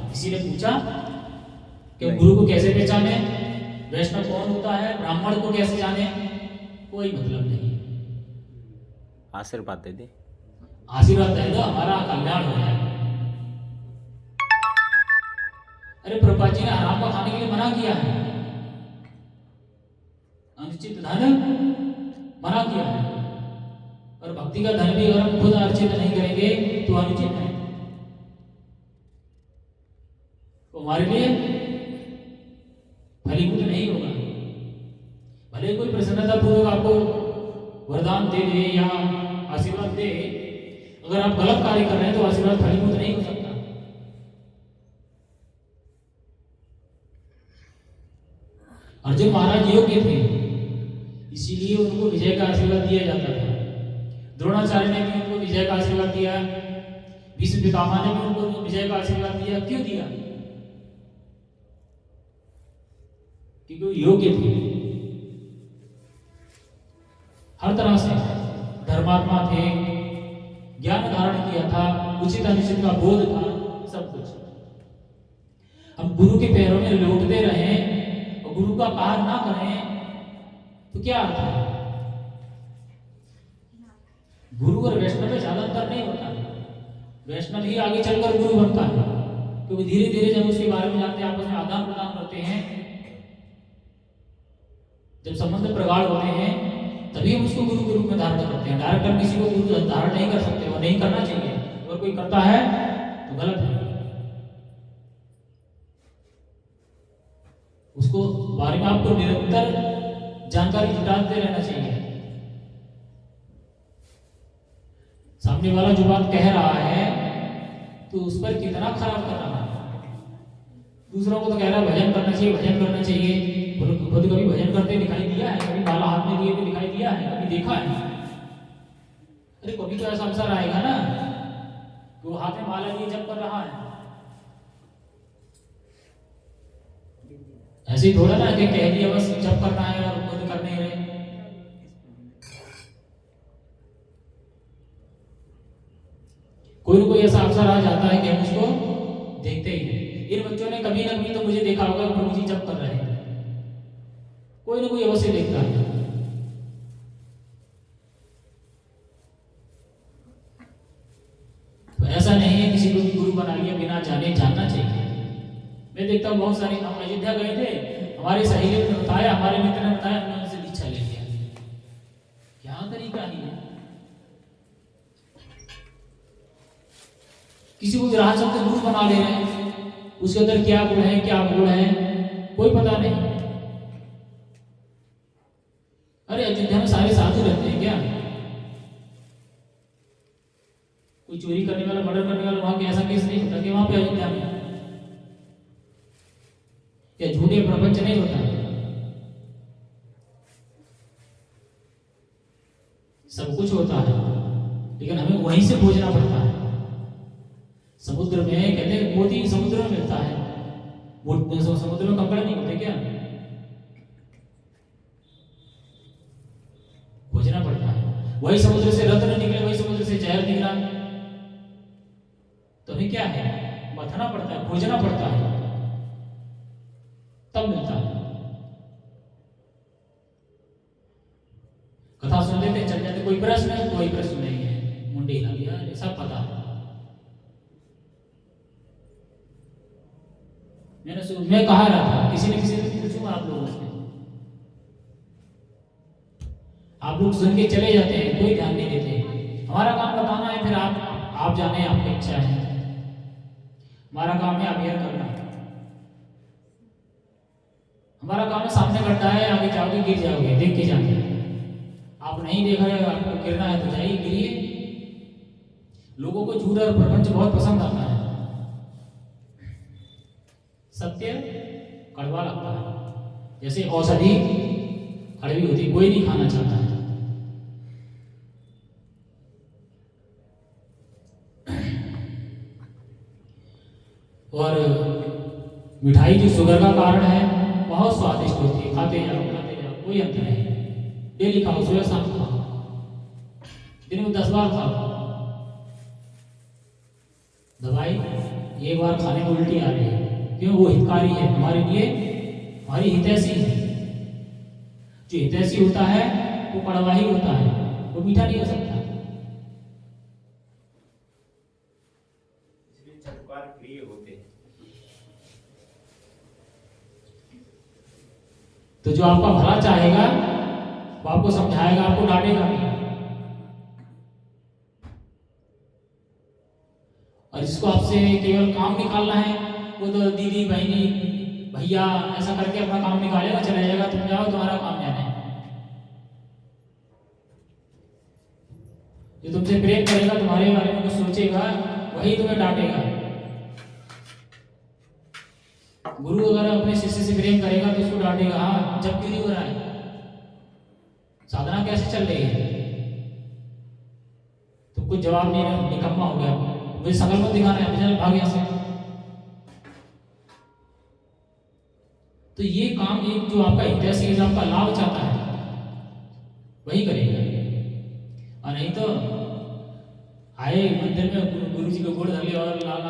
किसी ने पूछा कि गुरु को कैसे पहचाने, वैष्णव कौन होता है, ब्राह्मण को कैसे जाने? कोई मतलब नहीं। आशीर्वाद दे दे। आशीर्वाद दे दो, हमारा कल्याण हो जाए। अरे प्रभुपाद जी ने हराम का खाने के लिए मना किया है, अनुचित धन मना किया है, और भक्ति का धन भी अगर हम खुद अर्जित नहीं करेंगे तो अनुचित है। तो हमारे लिए फलीभूत नहीं होगा। भले कोई प्रसन्नता पूर्वक आपको वरदान दे दे या आशीर्वाद दे, अगर आप गलत कार्य कर रहे हैं तो आशीर्वाद फलीभूत नहीं हो सकता। अर्जुन महाराज योग्य थे, इसीलिए उनको विजय का आशीर्वाद दिया जाता था। द्रोणाचार्य ने भी उनको विजय का आशीर्वाद दिया, भीष्म पितामह ने भी उनको विजय का आशीर्वाद दिया। क्यों दिया? क्योंकि वो योग्य थे, हर तरह से धर्मात्मा थे, ज्ञान धारण किया था, उचित अनुचित का बोध था, सब कुछ। हम गुरु के पैरों में लौटते रहें और गुरु का पार ना करें तो क्या अर्थ है? गुरु और वैष्णव में ज्यादा अंतर नहीं होता है। वैष्णव ही आगे चलकर गुरु बनता है, क्योंकि धीरे धीरे जब उसके बारे में जानते हैं, आपस में आदान प्रदान करते हैं, जब संबंध प्रगाढ़ होते हैं, तभी हम उसको गुरु के रूप में धारण करते हैं। डायरेक्ट हम किसी को गुरु धारण नहीं कर सकते, और नहीं करना चाहिए। अगर कोई करता है तो गलत है, उसको बारे में आपको निरंतर जानकारी जुटाते रहना चाहिए। सामने वाला जो बात कह रहा है तो उस पर कितना खराब कर रहा है। दूसरों को तो कह रहा है भजन करना चाहिए, भजन करना चाहिए। खुद कभी भजन करते दिखाई दिया है? कभी माला हाथ में लिए भी दिखाई दिया है? कभी देखा है? अरे कभी तो ऐसा अवसर आएगा ना कि वो हाथ में माला लिए जप कर रहा है। ऐसे ही थोड़ा ना कि कह दिया बस जप करना है और खुद कर नहीं रहे। कोई ना कोई ऐसा अवसर आ जाता है कि हम उसको देखते ही हैं। इन बच्चों ने कभी ना कभी तो मुझे देखा होगा प्रभु जी जप कर रहे हैं, कोई ना कोई अवश्य देखता है। तो ऐसा नहीं है किसी को भी गुरु बना लिया बिना जाने, जानना चाहिए। मैं देखता हूँ बहुत सारे, हम अयोध्या गए थे, हमारे सहेली ने बताया, हमारे मित्र ने बताया, हमने उनसे दीक्षा ले लिया। क्या तरीका ही है? किसी को विराह शब्द गुरु बना ले रहे हैं, उसके अंदर क्या गुण है, क्या गुण है, कोई पता नहीं। अरे अयोध्या में सारे साधु रहते हैं क्या? कोई चोरी करने वाला, मर्डर करने वाला वहां ऐसा केस नहीं होता कि वहां पे अयोध्या में, या झूठे प्रपंच नहीं होता। सब कुछ होता है, लेकिन हमें वहीं से खोजना पड़ता है। समुद्र में कहते हैं मोती समुद्र में मिलता है, समुद्र में कंकड़ नहीं होते क्या? खोजना पड़ता है। वही समुद्र से रत्न निकले, वही समुद्र से जहर निकला, तो हमें क्या है? मथना पड़ता है, खोजना पड़ता है, तब मिलता है। कथा सुन लेते चल जाते, कोई प्रश्न है? कोई प्रश्न नहीं है, मुंडे हिला लिया, सब पता है। मैं कहा रहा था, किसी न किसी से पूछूंगा आप लोगों से, आप लोग सुन के चले जाते हैं, कोई ध्यान नहीं देते। हमारा काम बताना है, फिर आप जाने, आपकी इच्छा है। हमारा काम है अवेयर करना, हमारा काम है सामने करता है, आगे जाओगे गिर जाओगे, देख के जाओगे। आप नहीं देख रहे, आपको गिरना है तो जाइए गिरिए। लोगों को झूठ और प्रपंच बहुत पसंद आता है, सत्य कड़वा लगता है। जैसे औषधि कड़वी होती, कोई नहीं खाना चाहता है। और मिठाई जो शुगर का कारण है, बहुत स्वादिष्ट होती है, खाते जाओ, कोई अंतर नहीं। डेली खाओ, सुबह शाम खाओ, दिन में 10 बार खाओ। दवाई एक बार खाने में उल्टी आ रही है, क्यों? वो हितकारी है हमारे लिए, हमारी हितैषी है। जो हितैषी होता है वो कड़वा ही होता है, वो मीठा नहीं हो सकता। इसलिए चटकार प्रिय होते हैं। तो जो आपका भला चाहेगा वो आपको समझाएगा, आपको डांटेगा नहीं। और जिसको आपसे केवल काम निकालना है, वो तो दीदी बहनी भैया ऐसा करके अपना काम निकालेगा, चला जाएगा, तुम जाओ तुम्हारा काम जाने। जो तुमसे प्रेम करेगा, तुम्हारे बारे में कुछ सोचेगा, वही तुम्हें डांटेगा। गुरु अगर अपने शिष्य से प्रेम करेगा तो उसको डांटेगा, हाँ जब क्यों नहीं हो रहा है, साधना कैसे चल रही है, तो कुछ जवाब नहीं, निकम्मा हो गया, मुझे शकल मत दिखाना है, मुझे भाग यहाँ से। तो ये काम एक जो आपका हितैषी है, जो आपका लाभ चाहता है, वही करेगा। और नहीं तो आए मंदिर में गुरु जी को गोड़ धर लिया और लाल